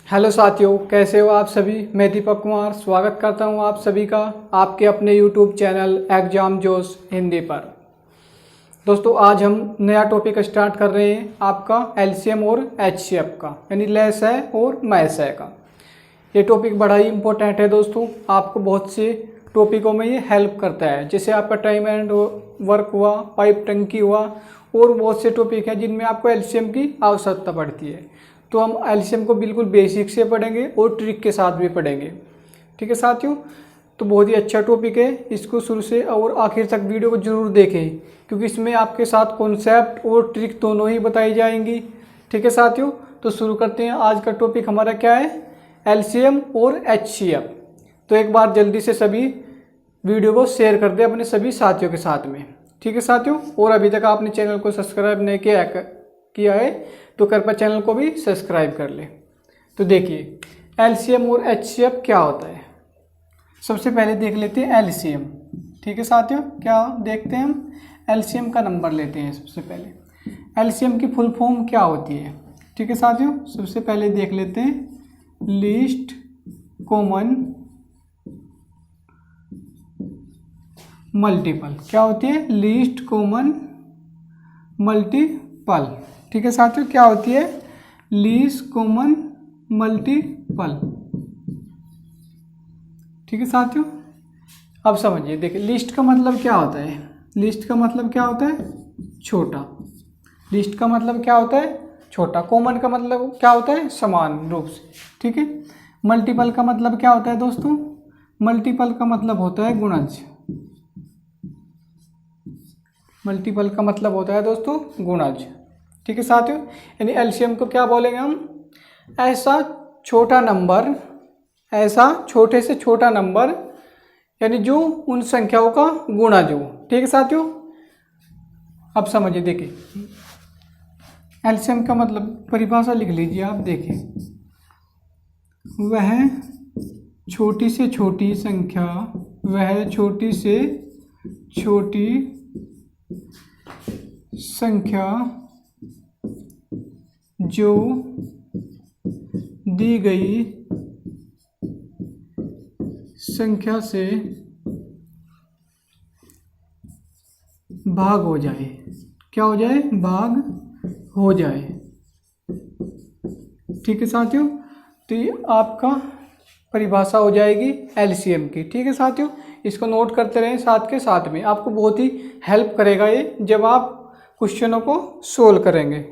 Hello साथियों, कैसे हो आप सभी। मैं दीपक कुमार स्वागत करता हूं आप सभी का आपके अपने यूट्यूब चैनल एग्जाम जोश हिंदी पर। दोस्तों, आज हम नया टॉपिक स्टार्ट कर रहे हैं आपका एलसीएम और एचसीएफ का, यानी लेस है और मैस है का। ये टॉपिक बड़ा ही इंपॉर्टेंट है दोस्तों, आपको बहुत से टॉपिकों में ये हेल्प करता है। जैसे आपका टाइम एंड वर्क हुआ, पाइप टंकी हुआ, और बहुत से टॉपिक हैं जिनमें आपको एलसीएम की आवश्यकता पड़ती है। तो हम एलसीएम को बिल्कुल बेसिक से पढ़ेंगे और ट्रिक के साथ भी पढ़ेंगे। ठीक है साथियों, तो बहुत ही अच्छा टॉपिक है, इसको शुरू से और आखिर तक वीडियो को जरूर देखें, क्योंकि इसमें आपके साथ कॉन्सेप्ट और ट्रिक दोनों ही बताई जाएंगी। ठीक है साथियों, तो शुरू करते हैं। आज का टॉपिक हमारा क्या है, एलसीएम और एचसीएफ। तो एक बार जल्दी से सभी वीडियो को शेयर कर दें अपने सभी साथियों के साथ में। ठीक है साथियों, और अभी तक आपने चैनल को सब्सक्राइब नहीं किया है तो कृपया चैनल को भी सब्सक्राइब कर ले। तो देखिए, एलसीएम और एचसीएफ क्या होता है। सबसे पहले देख लेते हैं एलसीएम। ठीक है साथियों, क्या देखते हैं हम, एलसीएम का नंबर लेते हैं। सबसे पहले एलसीएम की फुल फॉर्म क्या होती है। ठीक है साथियों, सबसे पहले देख लेते हैं लीस्ट कॉमन मल्टीपल। क्या होती है, लीस्ट कॉमन मल्टीपल। ठीक है साथियों, क्या होती है, लीस्ट कॉमन मल्टीपल। ठीक है साथियों, अब समझिए। देखिए, लिस्ट का मतलब क्या होता है, लिस्ट का मतलब क्या होता है, छोटा। लिस्ट का मतलब क्या होता है, छोटा। कॉमन का मतलब क्या होता है, समान रूप से। ठीक है, मल्टीपल का मतलब क्या होता है दोस्तों, मल्टीपल का मतलब होता है गुणज। मल्टीपल का मतलब होता है दोस्तों गुणज। ठीक है साथियों, यानी एलसीएम को क्या बोलेंगे हम, ऐसा छोटा नंबर, ऐसा छोटे से छोटा नंबर, यानी जो उन संख्याओं का गुणज हो। ठीक है साथियों, अब समझिए। देखिए, एलसीएम का मतलब परिभाषा लिख लीजिए आप। देखिए, वह छोटी से छोटी संख्या, वह छोटी से छोटी संख्या जो दी गई संख्या से भाग हो जाए। क्या हो जाए, भाग हो जाए। ठीक है साथियों, तो ये आपका परिभाषा हो जाएगी एलसीएम की। ठीक है साथियों, इसको नोट करते रहें साथ के साथ में, आपको बहुत ही हेल्प करेगा ये जब आप क्वेश्चनों को सोल्व करेंगे।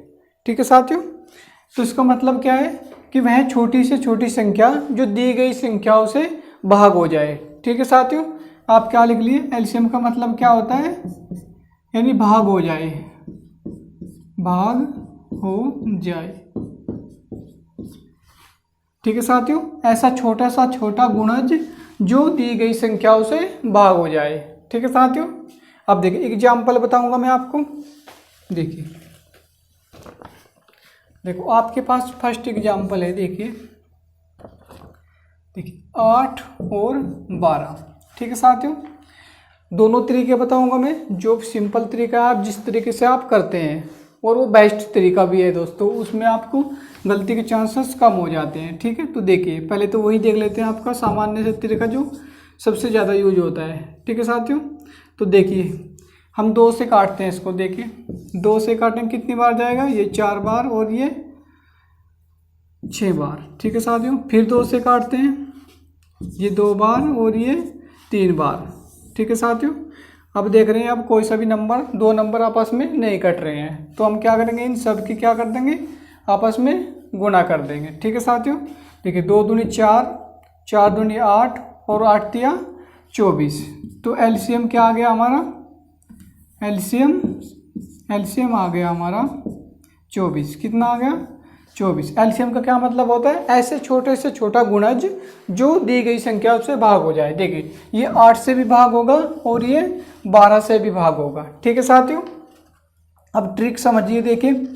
ठीक है साथियों, तो इसका मतलब क्या है कि वह छोटी से छोटी संख्या जो दी गई संख्याओं से भाग हो जाए। ठीक है साथियों, आप क्या लिख लिए, एलसीएम का मतलब क्या होता है, यानी भाग हो जाए, भाग हो जाए। ठीक है साथियों, ऐसा छोटा सा छोटा गुणज जो दी गई संख्याओं से भाग हो जाए। ठीक है साथियों, अब देखिए एग्जाम्पल बताऊंगा मैं आपको। देखिए, देखो आपके पास फर्स्ट एग्जाम्पल है। देखिए, 8 और 12। ठीक है साथियों, दोनों तरीके बताऊंगा मैं। जो सिंपल तरीका है, आप जिस तरीके से आप करते हैं, और वो बेस्ट तरीका भी है दोस्तों, उसमें आपको गलती के चांसेस कम हो जाते हैं। ठीक है, तो देखिए पहले तो वही देख लेते हैं, आपका सामान्य से तरीका जो सबसे ज़्यादा यूज होता है। ठीक है साथियों, तो देखिए हम 2 से काटते हैं इसको। देखिए, 2 से काटेंगे कितनी बार जाएगा, ये 4 बार और ये 6 बार। ठीक है साथियों, फिर 2 से काटते हैं, ये 2 बार और ये 3 बार। ठीक है साथियों, अब देख रहे हैं, अब कोई सा भी नंबर, 2 नंबर आपस में नहीं कट रहे हैं, तो हम क्या करेंगे, इन सब की क्या कर देंगे, आपस में गुणा कर देंगे। ठीक है साथियों, देखिए 2 दूनी 4, 4 दूनी 8 और 8 तिया 24। तो एलसीएम क्या आ गया हमारा, एलसीएम आ गया हमारा 24। कितना आ गया, 24। एलसीएम का क्या मतलब होता है, ऐसे छोटे से छोटा गुणज जो दी गई संख्या से भाग हो जाए। देखिए, ये 8 से भी भाग होगा और ये 12 से भी भाग होगा। ठीक है साथियों, अब ट्रिक समझिए। देखिए,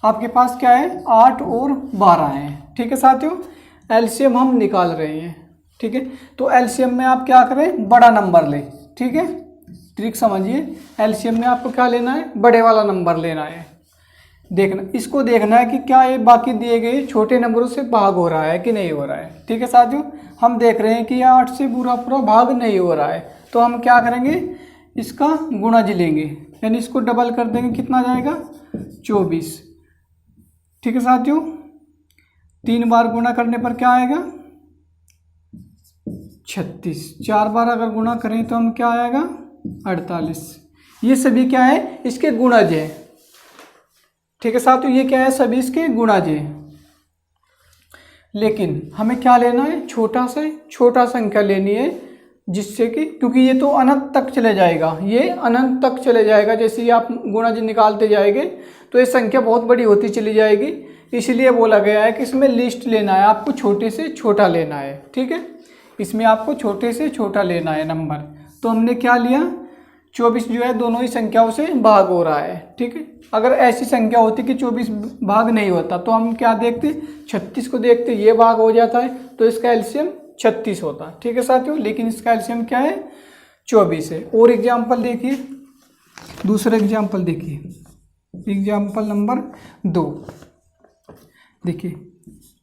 आपके पास क्या है, 8 और 12 है। ठीक है साथियों, एलसीएम हम निकाल रहे हैं। ठीक है, तो एलसीएम में आप क्या करें, बड़ा नंबर लें। ठीक है, ट्रिक समझिए, एलसीएम में आपको क्या लेना है, बड़े वाला नंबर लेना है। देखना, इसको देखना है कि क्या ये बाकी दिए गए छोटे नंबरों से भाग हो रहा है कि नहीं हो रहा है। ठीक है साथियों, हम देख रहे हैं कि यह 8 से पूरा पूरा भाग नहीं हो रहा है, तो हम क्या करेंगे, इसका गुणज लेंगे, यानी इसको डबल कर देंगे, कितना आ जाएगा 24। ठीक है साथियों, 3 बार गुणा करने पर क्या आएगा 36, 4 बार अगर गुणा करें तो हम क्या आएगा 48। ये सभी क्या है, इसके गुणज है। ठीक है साथियों, ये क्या है, सभी इसके गुणज है। लेकिन हमें क्या लेना है, छोटा से छोटा संख्या लेनी है, जिससे कि, क्योंकि ये तो अनंत तक चले जाएगा, ये अनंत तक चले जाएगा। जैसे ही आप गुणज निकालते जाएंगे तो ये संख्या बहुत बड़ी होती चली जाएगी, इसलिए बोला गया है कि इसमें लिस्ट लेना है, आपको छोटे से छोटा लेना है। ठीक है, इसमें आपको छोटे से छोटा लेना है नंबर। तो हमने क्या लिया, 24 जो है दोनों ही संख्याओं से भाग हो रहा है। ठीक है, अगर ऐसी संख्या होती कि 24 भाग नहीं होता तो हम क्या देखते, 36 को देखते, ये भाग हो जाता है तो इसका एलसीएम 36 होता। ठीक है साथियों, लेकिन इसका एलसीएम क्या है 24 है। और एग्जाम्पल देखिए, दूसरा एग्जाम्पल देखिए, एग्जाम्पल नंबर 2 देखिए,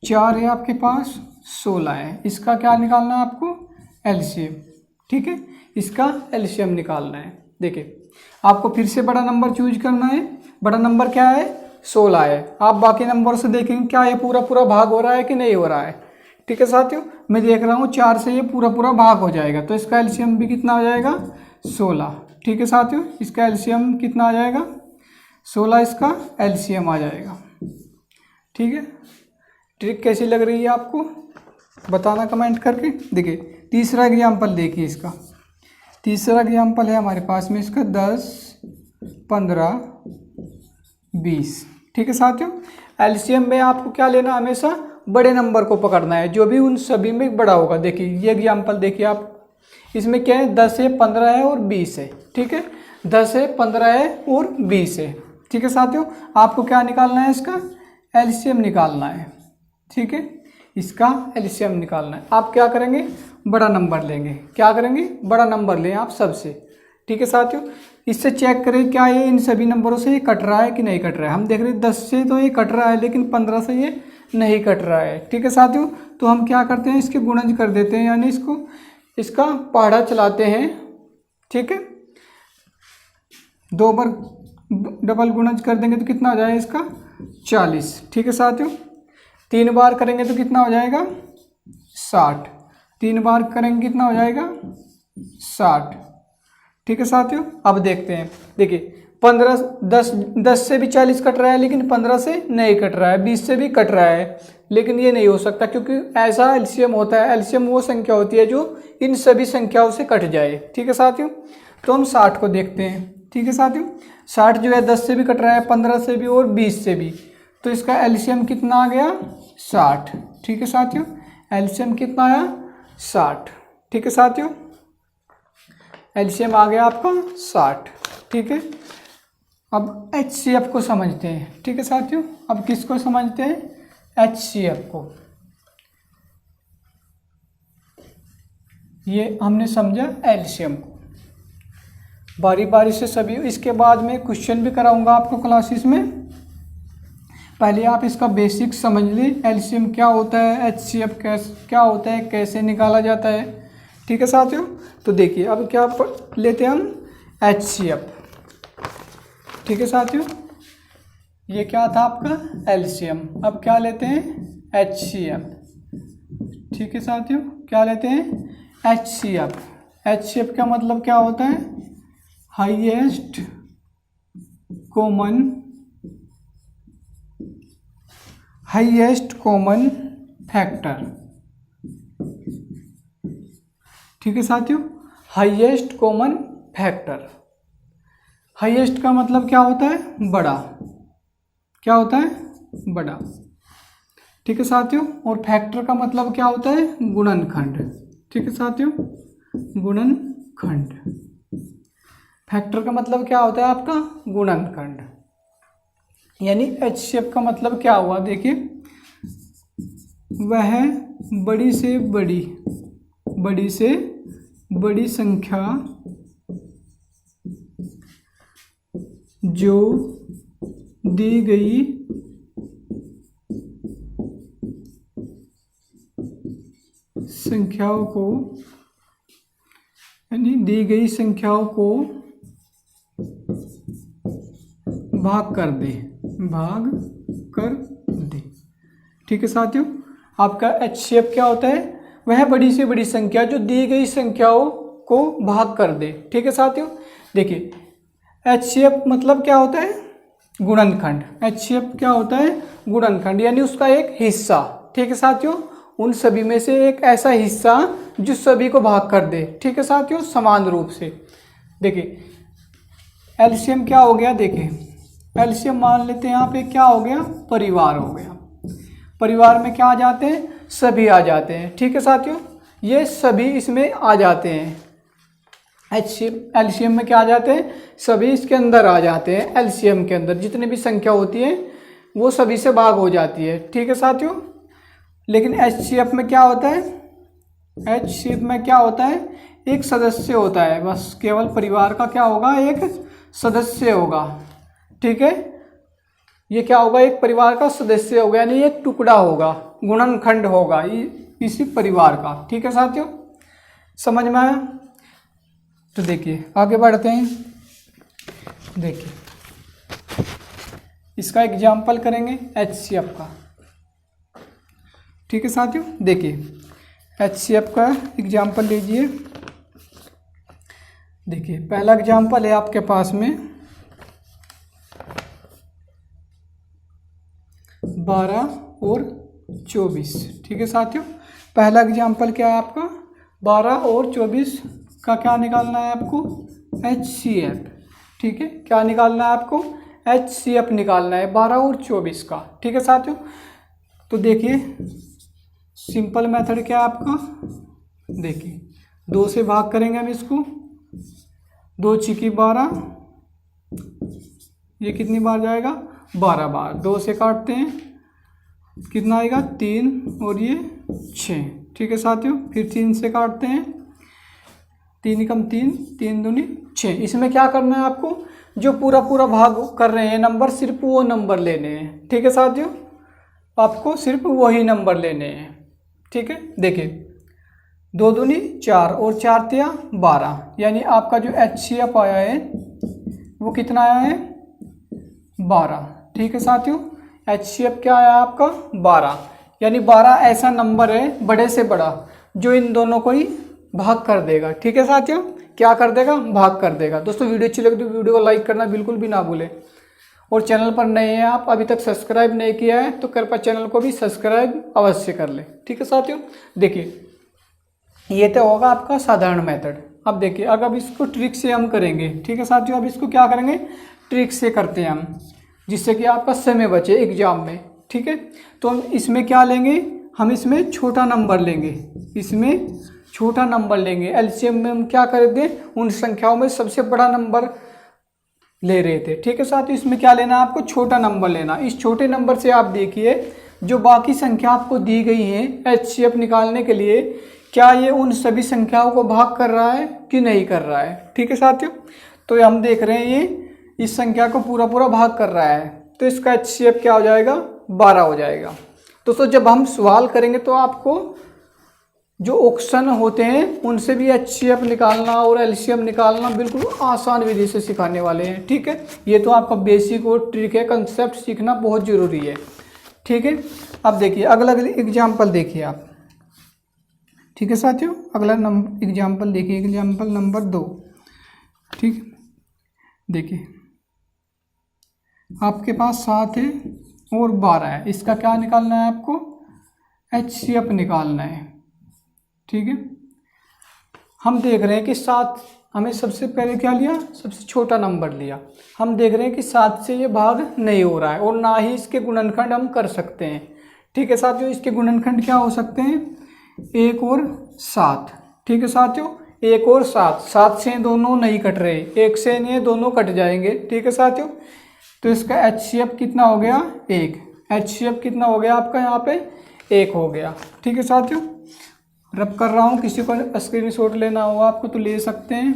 4 है आपके पास, 16 है, इसका क्या निकालना है आपको एलसीएम। ठीक है, इसका एलसीएम निकालना है। देखिए, आपको फिर से बड़ा नंबर चूज करना है। बड़ा नंबर क्या है 16 है। आप बाकी नंबर से देखेंगे क्या ये पूरा पूरा भाग हो रहा है कि नहीं हो रहा है। ठीक है साथियों, मैं देख रहा हूँ 4 से ये पूरा पूरा भाग हो जाएगा, तो इसका एलसीएम भी कितना आ जाएगा 16। ठीक है साथियों, इसका एलसीएम कितना आ जाएगा 16, इसका एलसीएम आ जाएगा। ठीक है, ट्रिक कैसी लग रही है आपको बताना कमेंट करके। देखिए, तीसरा एग्जाम्पल देखिए, इसका तीसरा एग्जाम्पल है हमारे पास में, इसका 10, 15, 20। ठीक है साथियों, एलसीएम में आपको क्या लेना, हमेशा बड़े नंबर को पकड़ना है, जो भी उन सभी में बड़ा होगा। देखिए ये एग्जाम्पल देखिए आप, इसमें क्या है 10 है, 15 है और 20 है। ठीक है, 10 है, 15 है और 20 है। ठीक है साथियों, आपको क्या निकालना है, इसका एलसीएम निकालना है। ठीक है, इसका एलसीएम निकालना है। आप क्या करेंगे, बड़ा नंबर लेंगे। क्या करेंगे, बड़ा नंबर लें आप सबसे। ठीक है साथियों, इससे चेक करें क्या ये इन सभी नंबरों से ये कट रहा है कि नहीं कट रहा है। हम देख रहे हैं 10 से तो ये कट रहा है, लेकिन 15 से ये नहीं कट रहा है। ठीक है साथियों, तो हम क्या करते हैं, इसके गुणज कर देते हैं, यानी इसको इसका पहाड़ा चलाते हैं। ठीक है, 2 बार डबल गुणज कर देंगे तो कितना हो जाएगा इसका 40। ठीक है साथियों, 3 बार करेंगे तो कितना हो जाएगा 60। 3 बार करेंगे कितना हो जाएगा 60। ठीक है साथियों, अब देखते हैं। देखिए 10 से भी 40 कट रहा है, लेकिन 15 से नहीं कट रहा है, 20 से भी कट रहा है, लेकिन ये नहीं हो सकता, क्योंकि ऐसा एलसीएम होता है, एलसीएम वो संख्या होती है जो इन सभी संख्याओं से कट जाए। ठीक है साथियों, तो हम 60 को देखते हैं। ठीक है साथियों, 60 जो है 10 से भी कट रहा है, 15 से भी और 20 से भी, तो इसका एलसीएम कितना आ गया 60। ठीक है साथियों, एलसीएम कितना आया 60। ठीक है साथियों, एलसीएम आ गया आपका 60। ठीक है, अब एचसीएफ को समझते हैं। ठीक है साथियों, अब किसको समझते हैं, एचसीएफ को। ये हमने समझा एलसीएम को, बारी बारी से सभी। इसके बाद में क्वेश्चन भी कराऊंगा आपको क्लासेस में, पहले आप इसका बेसिक समझ लें, एलसीएम क्या होता है, एचसीएफ क्या होता है, कैसे निकाला जाता है। ठीक है साथियों, तो देखिए अब क्या लेते हैं हम एचसीएफ। ठीक है साथियों, ये क्या था आपका एलसीएम, अब क्या लेते हैं एचसीएफ। ठीक है साथियों, क्या लेते हैं एचसीएफ। एचसीएफ का मतलब क्या होता है, हाईएस्ट कॉमन फैक्टर। ठीक है साथियों, हाईएस्ट कॉमन फैक्टर। हाईएस्ट का मतलब क्या होता है, बड़ा। क्या होता है, बड़ा। ठीक है साथियों, और फैक्टर का मतलब क्या होता है, गुणनखंड। ठीक है साथियों, गुणनखंड। फैक्टर का मतलब क्या होता है आपका, गुणनखंड। यानी एचसीएफ का मतलब क्या हुआ, देखिए वह बड़ी से बड़ी संख्या जो दी गई संख्याओं को, यानी दी गई संख्याओं को भाग कर दे, भाग कर दे। ठीक है साथियों, आपका HCF क्या होता है? वह बड़ी से बड़ी संख्या जो दी गई संख्याओं को भाग कर दे। ठीक है साथियों, देखिए HCF मतलब क्या होता है? गुणनखंड। HCF क्या होता है? गुणनखंड, यानी उसका एक हिस्सा। ठीक है साथियों, उन सभी में से एक ऐसा हिस्सा जो सभी को भाग कर दे। ठीक है साथियों, समान रूप से। देखिए LCM क्या हो गया? देखिए LCM मान लेते हैं यहाँ पे क्या हो गया? परिवार हो गया। परिवार में क्या आ जाते हैं? सभी आ जाते हैं। ठीक है साथियों, ये सभी इसमें आ जाते हैं। LCM में क्या आ जाते हैं? सभी इसके अंदर आ जाते हैं। LCM के अंदर जितनी भी संख्या होती है वो सभी से भाग हो जाती है। ठीक है साथियों, लेकिन HCF में क्या होता है? HCF में क्या होता है? एक सदस्य होता है, बस केवल परिवार का क्या होगा? एक सदस्य होगा। ठीक है, ये क्या होगा? एक परिवार का सदस्य होगा, यानी एक टुकड़ा होगा, गुणनखंड होगा इसी परिवार का। ठीक है साथियों, समझ में आया? तो देखिए आगे बढ़ते हैं। देखिए इसका एग्जाम्पल करेंगे HCF का। ठीक है साथियों, देखिए HCF का एग्जाम्पल लीजिए। देखिए पहला एग्जाम्पल है आपके पास में 12 और 24। ठीक है साथियों, पहला एग्जाम्पल क्या है आपका? 12 और 24 का क्या निकालना है आपको? HCF। ठीक है, क्या निकालना है आपको? HCF निकालना है 12 और 24 का। ठीक है साथियों, तो देखिए सिंपल मेथड क्या है आपका? देखिए 2 से भाग करेंगे हम इसको, 2 छिकी 12, ये कितनी बार जाएगा? 12 बार। 2 से काटते हैं, कितना आएगा? 3 और ये 6। ठीक है साथियों, फिर 3 से काटते हैं, 3 कम 3, 3 दूनी 6। इसमें क्या करना है आपको? जो पूरा पूरा भाग कर रहे हैं नंबर, सिर्फ वो नंबर लेने हैं। ठीक है साथियों, आपको सिर्फ वही नंबर लेने हैं। ठीक है, देखिए 2 दूनी 4 और 4 तिया 12, यानी आपका जो HCF आया है वो कितना आया है? 12। ठीक है साथियों, HCF क्या आया आपका? 12, यानी 12 ऐसा नंबर है बड़े से बड़ा जो इन दोनों को ही भाग कर देगा। ठीक है साथियों, क्या कर देगा? भाग कर देगा। दोस्तों वीडियो अच्छी लगे तो वीडियो को लाइक करना बिल्कुल भी ना भूलें, और चैनल पर नए हैं आप, अभी तक सब्सक्राइब नहीं किया है तो कृपया चैनल को भी सब्सक्राइब अवश्य कर लें। ठीक है साथियों, देखिए ये तो होगा आपका साधारण मेथड। अब देखिए अगर इसको ट्रिक से हम करेंगे। ठीक है साथियों, अब इसको क्या करेंगे? ट्रिक से करते हैं हम, जिससे कि आपका समय बचे एग्जाम में। ठीक है, तो हम इसमें क्या लेंगे? हम इसमें छोटा नंबर लेंगे, इसमें छोटा नंबर लेंगे। LCM में हम क्या करेंगे? उन संख्याओं में सबसे बड़ा नंबर ले रहे थे। ठीक है साथियों, इसमें क्या लेना है आपको? छोटा नंबर लेना। इस छोटे नंबर से आप देखिए जो बाकी संख्या आपको दी गई है HCF निकालने के लिए, क्या ये उन सभी संख्याओं को भाग कर रहा है कि नहीं कर रहा है। ठीक है साथियों, तो हम देख रहे हैं ये इस संख्या को पूरा पूरा भाग कर रहा है, तो इसका HCF क्या हो जाएगा? 12 हो जाएगा। दोस्तों जब हम सवाल करेंगे तो आपको जो ऑप्शन होते हैं उनसे भी HCF निकालना और LCM निकालना बिल्कुल आसान विधि से सिखाने वाले हैं। ठीक है, ये तो आपका बेसिक और ट्रिक है, कंसेप्ट सीखना बहुत ज़रूरी है। ठीक है, अब देखिए अगला एग्जाम्पल देखिए आप। ठीक है साथियों, अगला एग्जाम्पल देखिए, एग्जाम्पल नंबर 2। ठीक है, देखिए आपके पास 7 है और 12 है, इसका क्या निकालना है आपको? HCF निकालना है। ठीक है, हम देख रहे हैं कि 7, हमें सबसे पहले क्या लिया? सबसे छोटा नंबर लिया। हम देख रहे हैं कि 7 से ये भाग नहीं हो रहा है और ना ही इसके गुणनखंड हम कर सकते हैं। ठीक है साथियों, इसके गुणनखंड क्या हो सकते हैं? 1 और 7। ठीक है साथियों, 1 और 7, 7 से दोनों नहीं कट रहे, 1 से ये दोनों कट जाएंगे। ठीक है साथियों, तो इसका HCF कितना हो गया? 1। HCF कितना हो गया आपका? यहाँ पे 1 हो गया। ठीक है साथियों, रब कर रहा हूँ, किसी को स्क्रीनशॉट लेना हो आपको तो ले सकते हैं।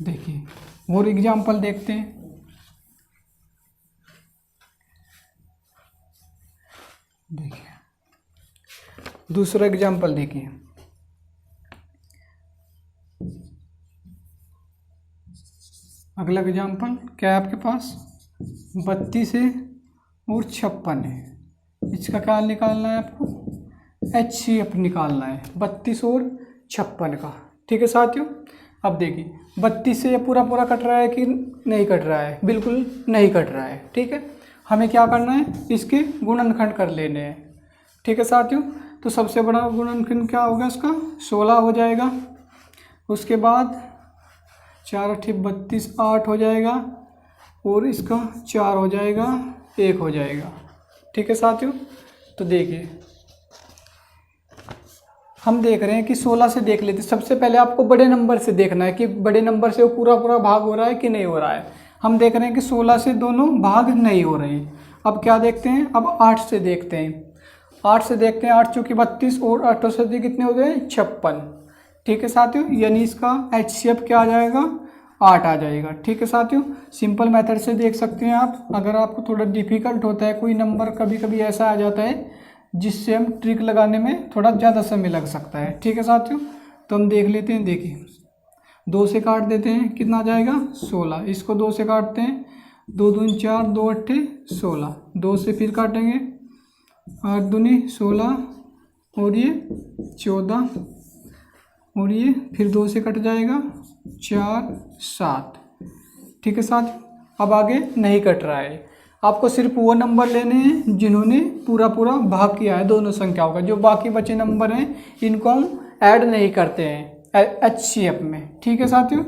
देखिए और एग्जाम्पल देखते हैं। देखिए दूसरा एग्जाम्पल देखिए, अगला एग्जाम्पल क्या है आपके पास, 32 है और 56 है। इसका क्या निकालना है आपको, HCF निकालना है 32 और 56 का। ठीक है साथियों, अब देखिए 32 से ये पूरा पूरा कट रहा है कि नहीं कट रहा है, बिल्कुल नहीं कट रहा है। ठीक है, हमें क्या करना है, इसके गुणनखंड कर लेने हैं। ठीक है साथियों, तो सबसे बड़ा गुणनखंड क्या होगा इसका, 16 हो जाएगा। उसके बाद 4 8 32 8 हो जाएगा, और इसका 4 हो जाएगा, 1 हो जाएगा। ठीक है साथियों, तो देखिए हम देख रहे हैं कि 16 से देख लेते। सबसे पहले आपको बड़े नंबर से देखना है कि बड़े नंबर से वो पूरा पूरा भाग हो रहा है कि नहीं हो रहा है। हम देख रहे हैं कि 16 से दोनों भाग नहीं हो रहे हैं। अब क्या देखते हैं, अब 8 से देखते हैं। 8 से देखते हैं, 8 चूँकि 32 और 8 से कितने हो गए, 56। ठीक है साथियों, यानी इसका HCF क्या आ जाएगा, 8 आ जाएगा। ठीक है साथियों, सिंपल मेथड से देख सकते हैं आप। अगर आपको थोड़ा डिफिकल्ट होता है, कोई नंबर कभी कभी ऐसा आ जाता है जिससे हम ट्रिक लगाने में थोड़ा ज़्यादा समय लग सकता है। ठीक है साथियों, तो हम देख लेते हैं। देखिए 2 से काट देते हैं, कितना आ जाएगा, 16। इसको 2 से काटते हैं, 2 दूनी 4, 2 अट्ठे 16। 2 से फिर काटेंगे, 8 दूनी 16, और ये 14, और ये फिर 2 से कट जाएगा, 4 7। ठीक है साथियों, अब आगे नहीं कट रहा है। आपको सिर्फ वो नंबर लेने हैं जिन्होंने पूरा पूरा भाग किया है दोनों संख्याओं का। जो बाकी बचे नंबर हैं इनको हम ऐड नहीं करते हैं HCF में। ठीक है साथियों,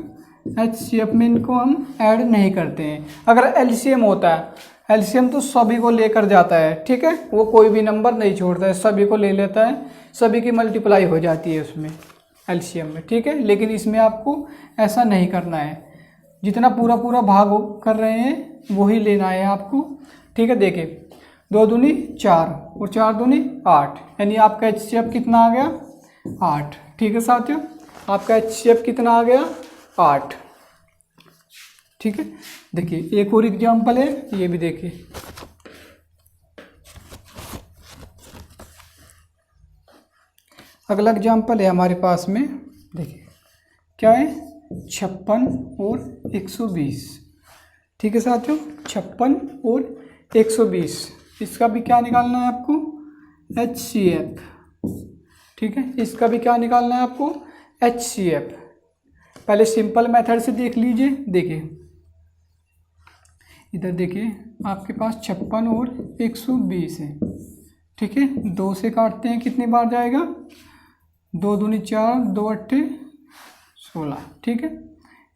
HCF में इनको हम ऐड नहीं करते हैं। अगर LCM होता है, LCM तो सभी को लेकर जाता है। ठीक है, वो कोई भी नंबर नहीं छोड़ता है, सभी को ले लेता है, सभी की मल्टीप्लाई हो जाती है उसमें LCM में। ठीक है, लेकिन इसमें आपको ऐसा नहीं करना है, जितना पूरा पूरा भाग कर रहे हैं वही लेना है आपको। ठीक है, देखिए 2 दूनी 4 और 4 दूनी 8, यानी आपका HCF कितना आ गया, 8। ठीक है साथियों, आपका HCF कितना आ गया, 8। ठीक है, देखिए एक और एग्जाम्पल है, ये भी देखिए। अगला एग्जाम्पल है हमारे पास में, देखिए क्या है, 56 और 120। ठीक है साथियों, 56 और 120, इसका भी क्या निकालना है आपको, HCF। ठीक है, इसका भी क्या निकालना है आपको, HCF। पहले सिंपल मेथड से देख लीजिए। देखिए इधर देखिए, आपके पास 56 और 120 है। ठीक है, 2 से काटते हैं, कितनी बार जाएगा, 2 दूनी 4, 2 अट्ठे 16। ठीक है,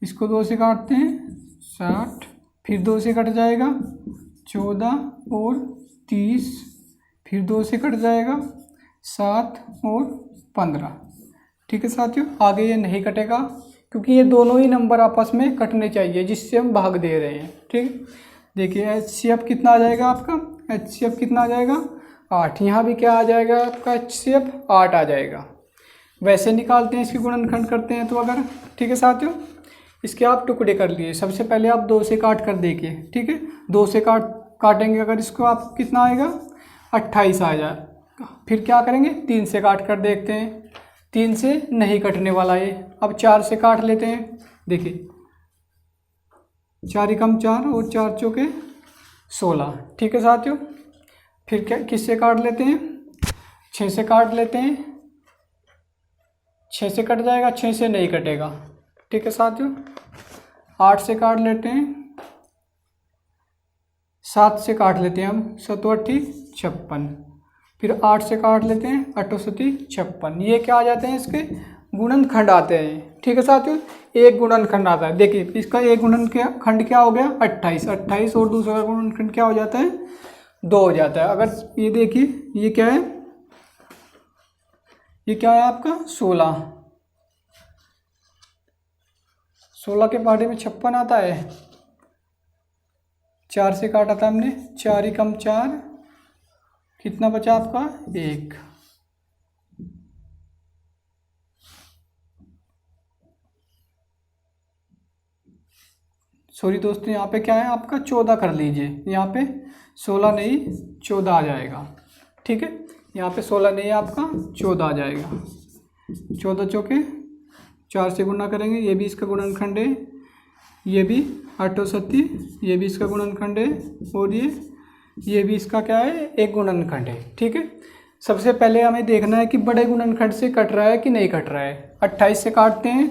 इसको 2 से काटते हैं, 60, फिर 2 से कट जाएगा, 14 और 30, फिर 2 से कट जाएगा, 7 और 15। ठीक है साथियों, आगे ये नहीं कटेगा क्योंकि ये दोनों ही नंबर आपस में कटने चाहिए जिससे हम भाग दे रहे हैं। ठीक, देखिए HCF कितना आ जाएगा आपका, HCF कितना आ जाएगा, 8। यहाँ भी क्या आ जाएगा आपका, HCF 8 आ जाएगा। वैसे निकालते हैं, इसकी गुणनखंड करते हैं तो अगर, ठीक है साथियों, इसके आप टुकड़े कर लिए। सबसे पहले आप 2 से काट कर देखिए। ठीक है, 2 से काटेंगे अगर इसको, आप कितना आएगा, 28 आ जाएगा। फिर क्या करेंगे, 3 से काट कर देखते हैं, 3 से नहीं कटने वाला ये। अब 4 से काट लेते हैं। देखिए 4 एकम 4 और 4 चौके 16। ठीक है साथियों, फिर क्या, किससे काट लेते हैं, 6 से काट लेते हैं। 6 से कट जाएगा, 6 से नहीं कटेगा। ठीक है साथियों, 8 से काट लेते हैं, 7 से काट लेते हैं हम, 7 8 56। फिर 8 से काट लेते हैं, 8 7 56। ये क्या आ जाते हैं, इसके गुणनखंड आते हैं। ठीक है साथियों, एक गुणनखंड आता है। देखिए इसका एक गुणनखंड क्या हो गया, 28। 28 और दूसरा गुणनखंड क्या हो जाता है, 2 हो जाता है। अगर ये देखिए, ये क्या है, ये क्या है आपका, 16। 16 के पहाड़े में 56 आता है। 4 से काटा था हमने, 4 एकम 4, कितना बचा आपका, 1। सॉरी दोस्तों, यहाँ पे क्या है आपका 14 कर लीजिए, यहाँ पे 16 नहीं 14 आ जाएगा। ठीक है, यहाँ पे 16 नहीं आपका 14 आ जाएगा। 14 चौके 4 से गुणा करेंगे, ये भी इसका गुणनखंड है, ये भी 8 सत्ती, ये भी इसका गुणनखंड है, और ये भी इसका क्या है, एक गुणनखंड है। ठीक है, सबसे पहले हमें देखना है कि बड़े गुणनखंड से कट रहा है कि नहीं कट रहा है। 28 से काटते हैं,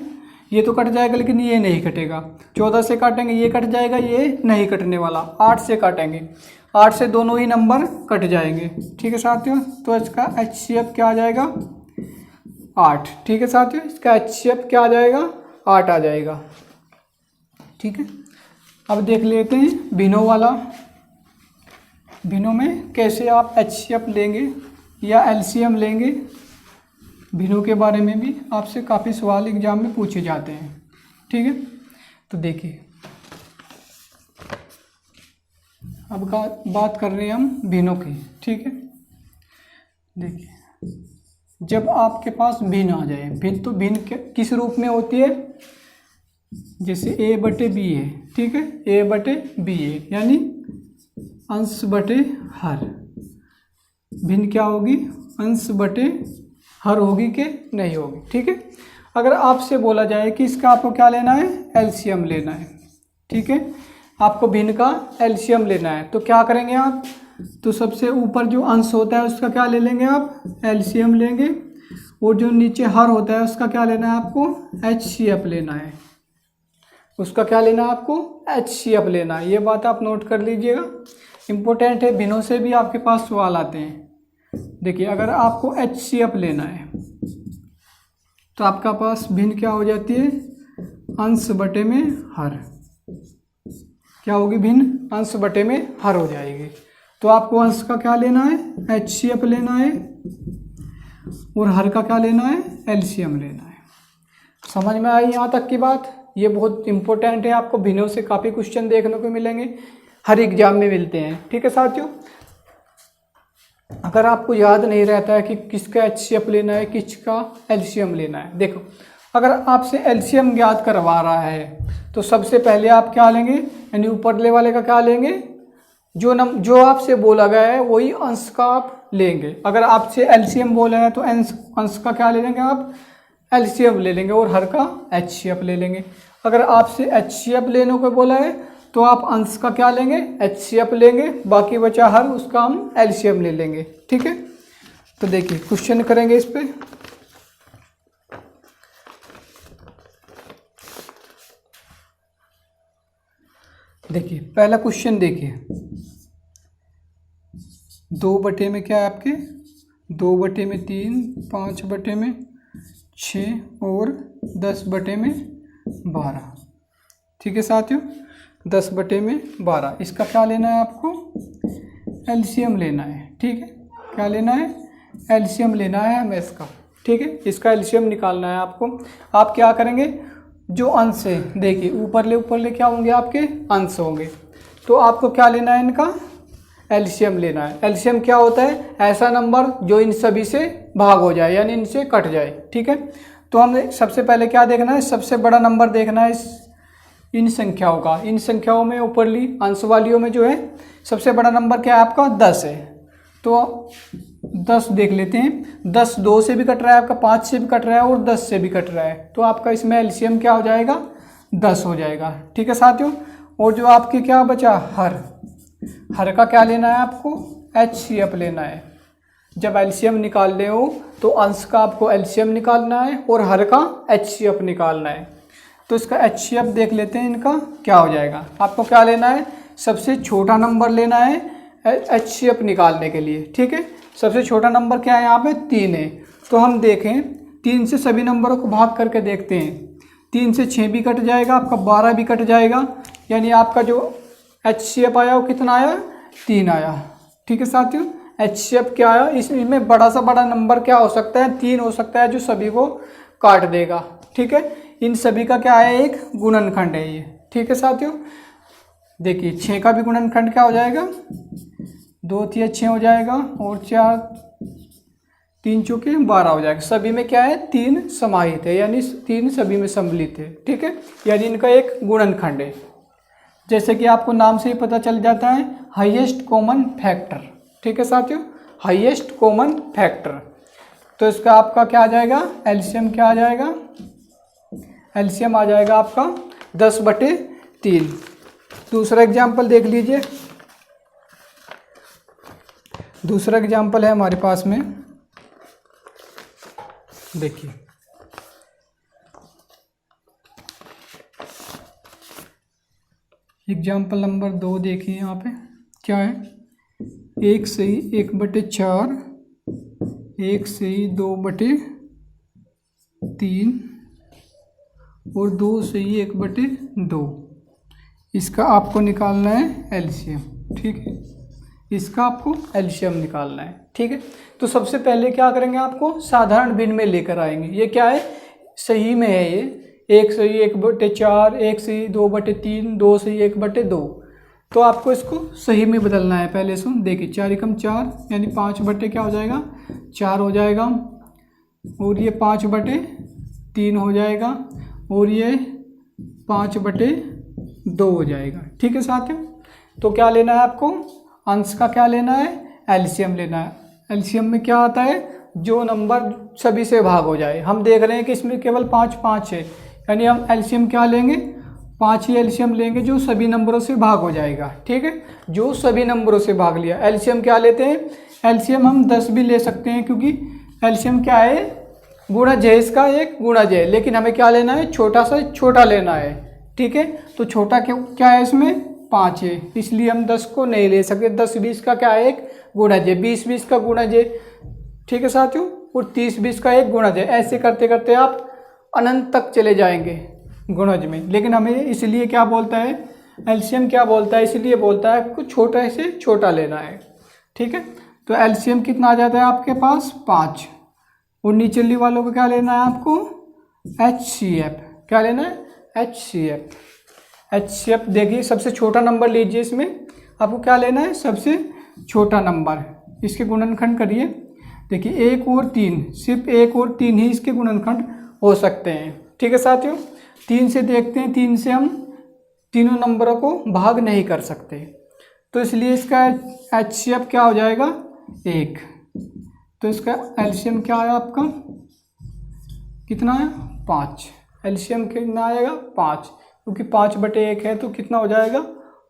ये तो कट जाएगा लेकिन ये नहीं कटेगा। 14 से काटेंगे, ये कट जाएगा, ये नहीं कटने वाला। 8 से काटेंगे, 8 से दोनों ही नंबर कट जाएंगे। ठीक है साथियों, तो इसका HCF क्या आ जाएगा, 8। ठीक है साथियों, इसका HCF क्या आ जाएगा, 8 आ जाएगा। ठीक है, अब देख लेते हैं भिन्नों वाला। भिन्नों में कैसे आप HCF लेंगे या LCM लेंगे, भिन्नों के बारे में भी आपसे काफ़ी सवाल एग्जाम में पूछे जाते हैं। ठीक है, तो देखिए अब बात कर रहे हैं हम भिन्नों की। ठीक है, देखिए जब आपके पास भिन्न आ जाए, भिन्न तो भिन्न किस रूप में होती है, जैसे A/B है। ठीक है, A/B है यानी अंश बटे हर। भिन्न क्या होगी, अंश बटे हर होगी कि नहीं होगी। ठीक है, अगर आपसे बोला जाए कि इसका आपको क्या लेना है, एलसीएम लेना है। ठीक है, आपको भिन्न का एलसीएम लेना है, तो क्या करेंगे आप, तो सबसे ऊपर जो अंश होता है उसका क्या ले लेंगे आप, एलसीएम लेंगे, और जो नीचे हर होता है उसका क्या लेना है आपको, HCF लेना है। उसका क्या लेना है आपको, HCF लेना है। ये बात आप नोट कर लीजिएगा, इम्पोर्टेंट है, भिन्नों से भी आपके पास सवाल आते हैं। देखिए अगर आपको HCF लेना है तो आपका पास भिन्न क्या हो जाती है, अंश बटे में हर। क्या होगी, भिन्न अंश बटे में हर हो जाएगी। तो आपको अंश का क्या लेना है, HCF लेना है, और हर का क्या लेना है, LCM लेना है। समझ में आई यहाँ तक की बात, ये बहुत इंपॉर्टेंट है, आपको भिन्नों से काफ़ी क्वेश्चन देखने को मिलेंगे, हर एग्जाम में मिलते हैं। ठीक है साथियों, अगर आपको याद नहीं रहता है कि किसका HCF लेना है, किसका LCM लेना है, देखो अगर आपसे LCM ज्ञात करवा रहा है तो सबसे पहले आप क्या लेंगे, यानी ऊपरले वाले का क्या लेंगे, जो आपसे बोला गया है वही अंश का आप लेंगे। अगर आपसे LCM बोला है तो अंश का क्या ले लेंगे आप, LCM ले लेंगे, और हर का HCF ले लेंगे। अगर आपसे HCF लेने को बोला है तो आप अंश का क्या लेंगे, HCF लेंगे, बाकी बचा हर, उसका हम LCM ले लेंगे। ठीक है, तो देखिए क्वेश्चन करेंगे इस पे। देखिए पहला क्वेश्चन देखिए, 2 बटे में क्या है आपके, 2 बटे में 3, 5 बटे में 6 और 10 बटे में 12। ठीक है साथियों, 10 बटे में 12, इसका क्या लेना है आपको, LCM लेना है। ठीक है, क्या लेना है, LCM लेना है हमें इसका। ठीक है, इसका LCM निकालना है आपको। आप क्या करेंगे, जो अंश है देखिए ऊपरले क्या होंगे, आपके अंश होंगे, तो आपको क्या लेना है, इनका LCM लेना है। LCM क्या होता है, ऐसा नंबर जो इन सभी से भाग हो जाए, यानी इनसे कट जाए। ठीक है, तो हमें सबसे पहले क्या देखना है, सबसे बड़ा नंबर देखना है इन संख्याओं का। इन संख्याओं में ऊपरली अंश वालियों में जो है सबसे बड़ा नंबर क्या है आपका, 10 है। तो 10 देख लेते हैं, 10 2 से भी कट रहा है आपका, 5 से भी कट रहा है और 10 से भी कट रहा है, तो आपका इसमें LCM क्या हो जाएगा, 10 हो जाएगा। ठीक है साथियों, और जो आपके क्या बचा, हर का क्या लेना है आपको, HCF लेना है। जब LCM निकालने हो तो अंश का आपको LCM निकालना है और हर का HCF निकालना है। तो इसका HCF देख लेते हैं, इनका क्या हो जाएगा। आपको क्या लेना है, सबसे छोटा नंबर लेना है HCF निकालने के लिए। ठीक है, सबसे छोटा नंबर क्या है यहाँ पे, 3 है। तो हम देखें 3 से सभी नंबरों को भाग करके देखते हैं, 3 से 6 भी कट जाएगा, आपका 12 भी कट जाएगा, यानी आपका जो HCF आया वो कितना आया, 3 आया। ठीक है साथियों, HCF क्या आया, इसमें बड़ा सा बड़ा नंबर क्या हो सकता है, 3 हो सकता है, जो सभी को काट देगा। ठीक है, इन सभी का क्या है, एक गुणनखंड है ये। ठीक है साथियों, देखिए 6 का भी गुणनखंड क्या हो जाएगा, 2 3 6 हो जाएगा, और 4 3 चौके 12 हो जाएगा। सभी में क्या है, 3 समाहित है, यानी 3 सभी में सम्मिलित है। ठीक है, यानी इनका एक गुणनखंड है। जैसे कि आपको नाम से ही पता चल जाता है, हाईएस्ट कॉमन फैक्टर। ठीक है साथियों, हाईएस्ट कॉमन फैक्टर। तो इसका आपका क्या आ जाएगा, एलसीएम क्या आ जाएगा, एलसीएम आ जाएगा आपका 10/3। दूसरा एग्जाम्पल देख लीजिए। दूसरा एग्जाम्पल है हमारे पास में, देखिए एग्जाम्पल नंबर 2 देखिए यहाँ पे क्या है, 1 सही 1/4, 1 सही 2/3 और 2 सही 1/2। इसका आपको निकालना है एलसीएम। ठीक है, इसका आपको एलसीएम निकालना है। ठीक है, तो सबसे पहले क्या करेंगे, आपको साधारण भिन्न में लेकर आएंगे। ये क्या है, सही में है ये, 1 सही 1/4, 1 सही 2/3, 2 सही 1/2। तो आपको इसको सही में बदलना है। पहले सुन देखिए, 4 एकम 4 यानी 5 क्या हो जाएगा, 4 हो जाएगा, और ये 5/3 हो जाएगा, और ये 5/2 हो जाएगा। ठीक है साथियों, तो क्या लेना है आपको, अंश का क्या लेना है, एलसीएम लेना है। एलसीएम में क्या आता है, जो नंबर सभी से भाग हो जाए। हम देख रहे हैं कि इसमें केवल 5 है, यानी हम एलसीएम क्या लेंगे, 5 ही एलसीएम लेंगे जो सभी नंबरों से भाग हो जाएगा। ठीक है, जो सभी नंबरों से भाग लिया। एलसीएम क्या लेते हैं, एलसीएम हम 10 भी ले सकते हैं, क्योंकि एलसीएम क्या है, गुणज है इसका, एक गुणज है। लेकिन हमें क्या लेना है, छोटा से छोटा लेना है। ठीक है, तो छोटा क्या है इसमें, 5 है, इसलिए हम 10 को नहीं ले सकते। 10-20 का क्या है, एक गुणज है, 20-20 का गुणज है। ठीक है साथियों, और 30-20 का एक गुणज है। ऐसे करते करते आप अनंत तक चले जाएंगे गुणज में। लेकिन हमें इसलिए क्या बोलता है, एलसीएम क्या बोलता है, इसलिए बोलता है आपको छोटा से छोटा लेना है। ठीक है, तो एलसीएम कितना आ जाता है आपके पास, 5। और नीचली वालों को क्या लेना है आपको, HCF। क्या लेना है, HCF। HCF देखिए, सबसे छोटा नंबर लीजिए, इसमें आपको क्या लेना है, सबसे छोटा नंबर। इसके गुणनखंड करिए, देखिए 1 और 3, सिर्फ 1 और 3 ही इसके गुणनखंड हो सकते हैं। ठीक है साथियों, 3 से देखते हैं, 3 से हम तीनों नंबरों को भाग नहीं कर सकते, तो इसलिए इसका HCF क्या हो जाएगा, 1। तो इसका एलसीएम क्या आया आपका, कितना है, 5। एलसीएम कितना आएगा, 5, क्योंकि 5/1 है तो कितना हो जाएगा,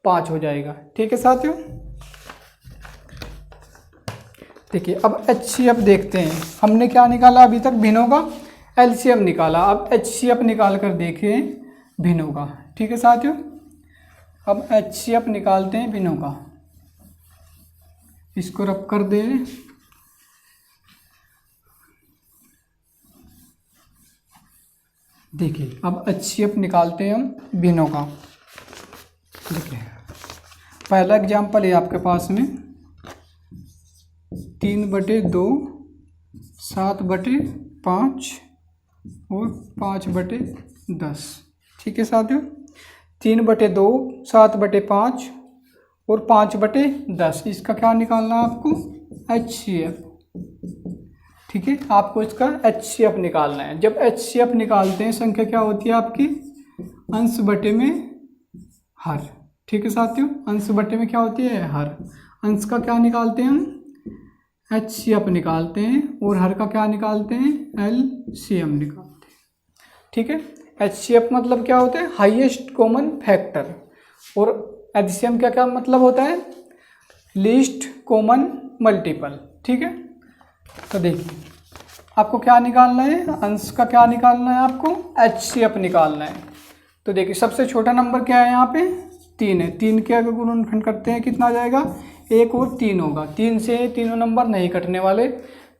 5 हो जाएगा। ठीक है साथियों, देखिए अब HCF देखते हैं। हमने क्या निकाला अभी तक, भिन्नों का एलसीएम निकाला। अब HCF निकाल कर देखें भिन्नों का। ठीक है साथियों, अब HCF निकालते हैं भिन्नों का। इसको रब कर दें, देखिए अब HCF निकालते हैं हम भिन्नों का। देखिए पहला एग्जाम्पल है आपके पास में, 3/2, 7/5 और 5/10। ठीक है साथियों, 3/2, 7/5 और 5/10, इसका क्या निकालना है आपको, HCF। ठीक है, आपको इसका HCF निकालना है। जब HCF निकालते हैं, संख्या क्या होती है आपकी, अंश बटे में हर। ठीक है साथियों, अंश बटे में क्या होती है, हर। अंश का क्या निकालते हैं हम, HCF निकालते हैं, और हर का क्या निकालते हैं, LCM निकालते हैं। ठीक है, HCF मतलब क्या होता है, हाईएस्ट कॉमन फैक्टर, और LCM क्या क्या मतलब होता है, लीस्ट कॉमन मल्टीपल। ठीक है, तो देखिए आपको क्या निकालना है, अंश का क्या निकालना है, आपको HCF निकालना है। तो देखिए सबसे छोटा नंबर क्या है यहाँ पे, 3 है। 3 के अगर गुणनखंड करते हैं कितना आ जाएगा, 1 और 3 होगा। 3 से तीनों नंबर नहीं कटने वाले,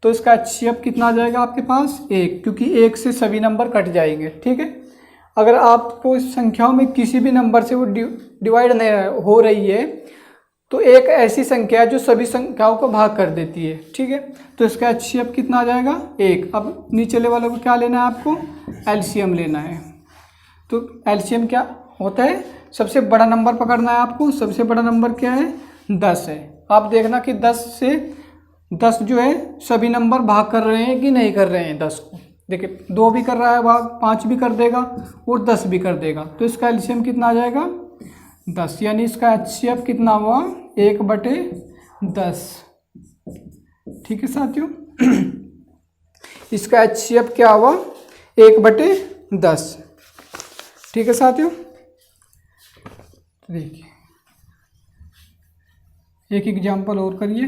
तो इसका HCF कितना आ जाएगा आपके पास, 1, क्योंकि 1 से सभी नंबर कट जाएंगे। ठीक है, अगर आपको इस संख्याओं में किसी भी नंबर से वो डिवाइड नहीं हो रही है, तो एक ऐसी संख्या है जो सभी संख्याओं को भाग कर देती है। ठीक है, तो इसका HCF कितना आ जाएगा, 1। अब नीचे वालों को क्या लेना है आपको, LCM लेना है। तो LCM क्या होता है, सबसे बड़ा नंबर पकड़ना है आपको। सबसे बड़ा नंबर क्या है, 10 है। आप देखना कि 10 से 10 जो है सभी नंबर भाग कर रहे हैं कि नहीं कर रहे हैं 10 को। देखिए 2 भी कर रहा है भाग, 5 भी कर देगा और 10 भी कर देगा। तो इसका LCM कितना आ जाएगा, 10, यानी इसका HCF कितना हुआ 1/10। ठीक है साथियों, इसका HCF क्या हुआ 1/10। ठीक है साथियों, देखिए एक एग्जाम्पल और करिए।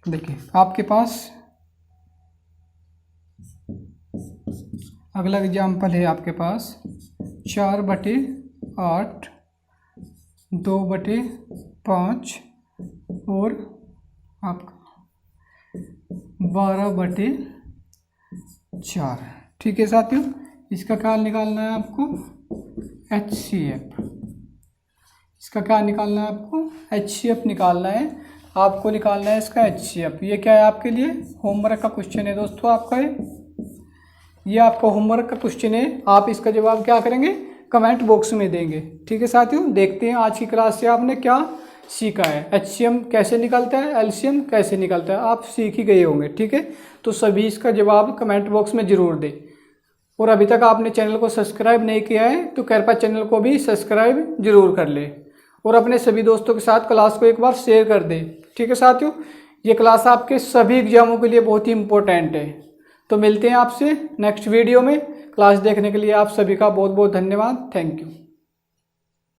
देखिए आपके पास अगला एग्जाम्पल है आपके पास 4/8, 2/5 और आपका 12/4। ठीक है साथियों, इसका क्या निकालना है आपको HCF। इसका क्या निकालना है आपको HCF निकालना है, आपको निकालना है इसका HCF। ये क्या है आपके लिए होमवर्क का क्वेश्चन है दोस्तों आपका, ये आपका होमवर्क का क्वेश्चन है। आप इसका जवाब क्या करेंगे कमेंट बॉक्स में देंगे। ठीक है साथियों, देखते हैं आज की क्लास से आपने क्या सीखा है। HCM कैसे निकलता है, LCM कैसे निकलता है, आप सीख ही गए होंगे। ठीक है, तो सभी इसका जवाब कमेंट बॉक्स में ज़रूर दें। और अभी तक आपने चैनल को सब्सक्राइब नहीं किया है तो कृपया चैनल को भी सब्सक्राइब जरूर कर ले और अपने सभी दोस्तों के साथ क्लास को एक बार शेयर कर दें। ठीक है साथियों, ये क्लास आपके सभी एग्जामों के लिए बहुत ही इम्पोर्टेंट है। तो मिलते हैं आपसे नेक्स्ट वीडियो में। क्लास देखने के लिए आप सभी का बहुत बहुत धन्यवाद। Thank you.